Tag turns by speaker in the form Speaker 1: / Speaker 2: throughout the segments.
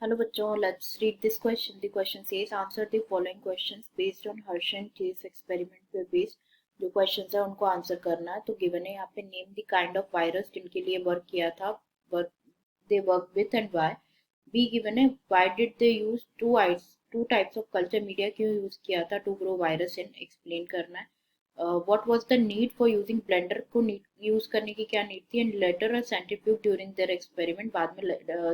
Speaker 1: Hello बच्चों, let's read this question. The question says answer the following questions based on Hershey and Chase experiment पे based जो questions है उनको answer करना है. तो given है यहाँ पे name the kind of virus जिनके लिए वर्क किया था, work they work with and why. B given है why did they use two types of culture media क्यों use किया था to grow virus in explain करना है. What was the need for using blender को use करने की क्या नीड थी and later a centrifuge during their experiment बाद में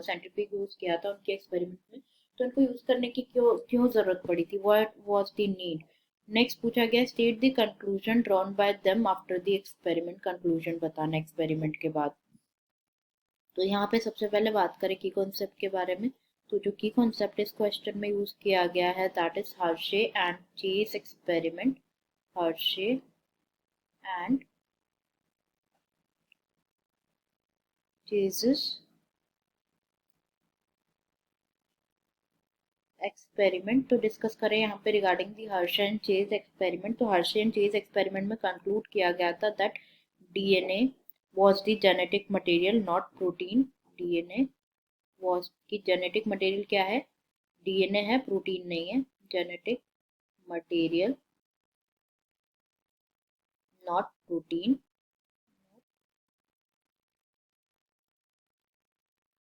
Speaker 1: सेंट्रीफ्यूज यूज किया था उनके एक्सपेरिमेंट में तो उनको यूज करने की क्यों क्यों जरूरत पड़ी थी what was the need. Next पूछा गया state the conclusion drawn by them after the experiment. Conclusion बताना एक्सपेरिमेंट के बाद. तो यहाँ पे सबसे पहले बात करें की कॉन्सेप्ट के बारे में. तो जो की कॉन्सेप्ट इस क्वेश्चन में यूज किया गया है that is Hershey and chess experiment. Hershey and ceases experiment. तो डिस्कस करें यहाँ पे regarding the Hershey and chase experiment. तो हर्शे एंड चेज एक्सपेरिमेंट में कंक्लूड किया गया था that DNA was the genetic material not protein. DNA was की जेनेटिक मटेरियल क्या है? डीएनए है, प्रोटीन नहीं है. Genetic material not protein.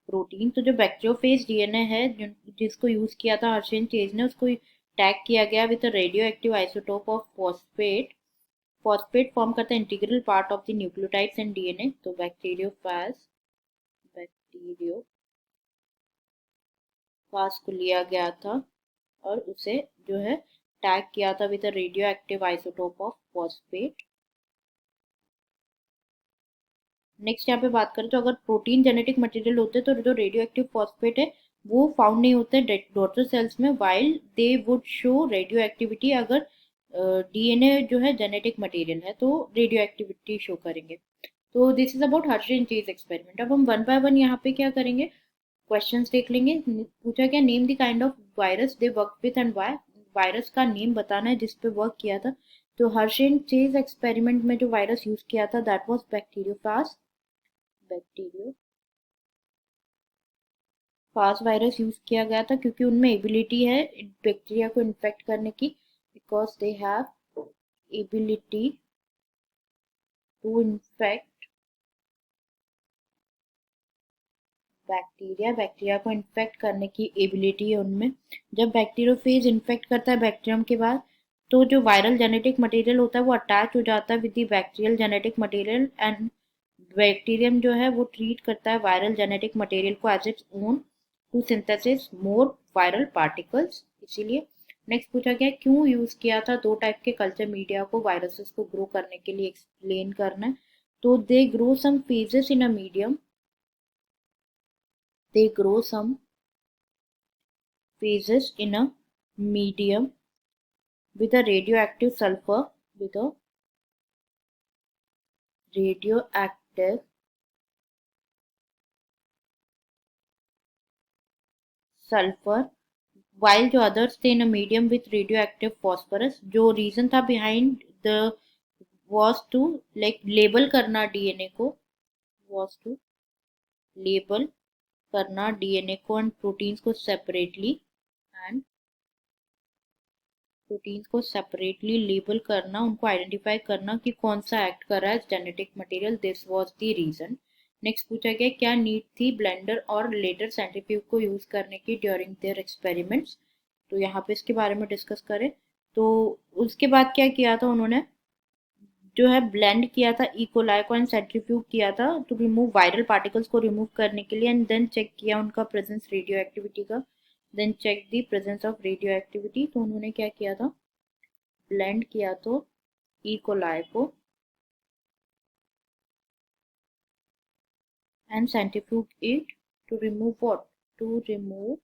Speaker 1: Protein. तो जो बैक्टीरियोफेज डीएनए है जिसको यूज किया था हर्शे एंड चेज ने उसको टैग किया गया with radio active isotope of phosphate. Phosphate form करता है integral part of the nucleotides and DNA. तो बैक्टीरियोफेज को लिया गया था और उसे जो है टैग किया था with radio active isotope of phosphate. Next यहाँ पे बात करें तो अगर प्रोटीन जेनेटिक मटेरियल होते तो जो रेडियो एक्टिव फॉस्फेट है वो फाउंड नहीं होते डॉटर सेल्स में while they would show radio activity. अगर डीएनए जो है जेनेटिक मटेरियल है तो रेडियो एक्टिविटी शो करेंगे. तो this is about Hershey and chase experiment. अब हम वन बाय वन यहाँ पे क्या करेंगे क्वेश्चंस देख लेंगे. पूछा क्या name the kind of virus they work with and why. Virus का नेम बताना है जिस पे वर्क किया था. तो हर्शे एंड चेज एक्सपेरिमेंट में जो वायरस यूज किया था that was bacteriophage. Bacteriophage virus use किया गया था क्योंकि उनमें एबिलिटी है बैक्टीरिया को इन्फेक्ट करने की. Because they have ability to infect bacteria को इन्फेक्ट करने की एबिलिटी है उनमें. जब बैक्टीरियोफेज इन्फेक्ट करता है बैक्टीरियम के बाद तो जो वायरल जेनेटिक मटेरियल होता है वो अटैच हो जाता है with the bacterial genetic material and bacterium जो है वो ट्रीट करता है वायरल जेनेटिक मटेरियल को as its own to synthesis more viral particles. इसीलिए नेक्स्ट पूछा गया क्यों यूज किया था दो टाइप के कल्चर मीडिया को वायरसेस को ग्रो करने के लिए एक्सप्लेन करना है. तो they grow some phages in a medium. they grow some phases in a medium with a radioactive sulfur while जो others थे in a medium with radioactive phosphorus. जो reason था behind the was to like label करना DNA को was to label करना DNA को and proteins को separately and proteins को सेपरेटली लेबल करना उनको आइडेंटिफाई करना कि कौन सा एक्ट कर रहा है genetic material. This was the reason. Next पूछा गया क्या नीड थी ब्लेंडर और लेटर सेंट्रीफ्यूज को यूज करने की ड्यूरिंग देयर एक्सपेरिमेंट्स. तो यहाँ पे इसके बारे में डिस्कस करें तो उसके बाद क्या किया था उन्होंने जो है ब्लेंड किया था इकोलाई को एंड सेंट्रीफ्यूज किया था टू रिमूव वायरल पार्टिकल्स को रिमूव करने के लिए एंड देन चेक किया उनका प्रेजेंस रेडियो एक्टिविटी का. Then check the presence of radio activity. तो उन्होंने क्या किया था ब्लेंड किया तो ई कोलाई को and centrifuge it to remove what to remove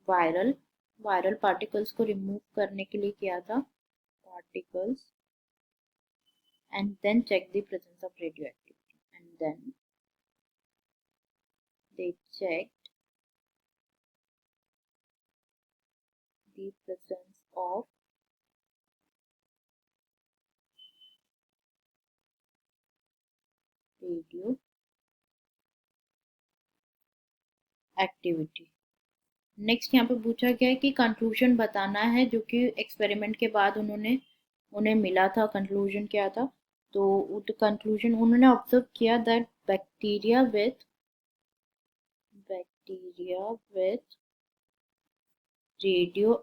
Speaker 1: viral viral particles को रिमूव करने के लिए किया था particles and then check the presence of radio activity and then they checked the presence of radio activity. Next यहाँ पे पूछा गया है कि कंक्लूजन बताना है, जो कि एक्सपेरिमेंट के बाद उन्हें मिला था। कंक्लूजन क्या था? तो कंक्लूजन उन्होंने ऑब्जर्व किया that bacteria with radio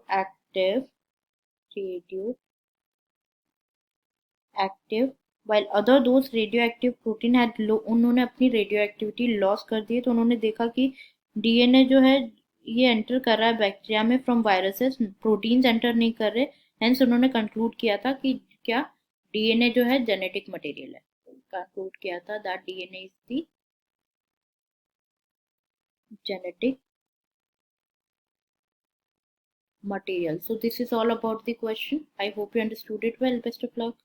Speaker 1: active while other those radioactive protein had low, उन्होंने अपनी रेडियो एक्टिविटी लॉस कर दी। तो उन्होंने देखा कि डीएनए जो है ये एंटर कर रहा है बैक्टीरिया में फ्रॉम वायरसेस, प्रोटीन्स एंटर नहीं कर रहे। हेंस उन्होंने कंक्लूड किया था कि क्या डीएनए जो है जेनेटिक मटेरियल है। कंक्लूड किया था that DNA is the genetic material. So this is all about the question. I hope you understood it well. Best of luck.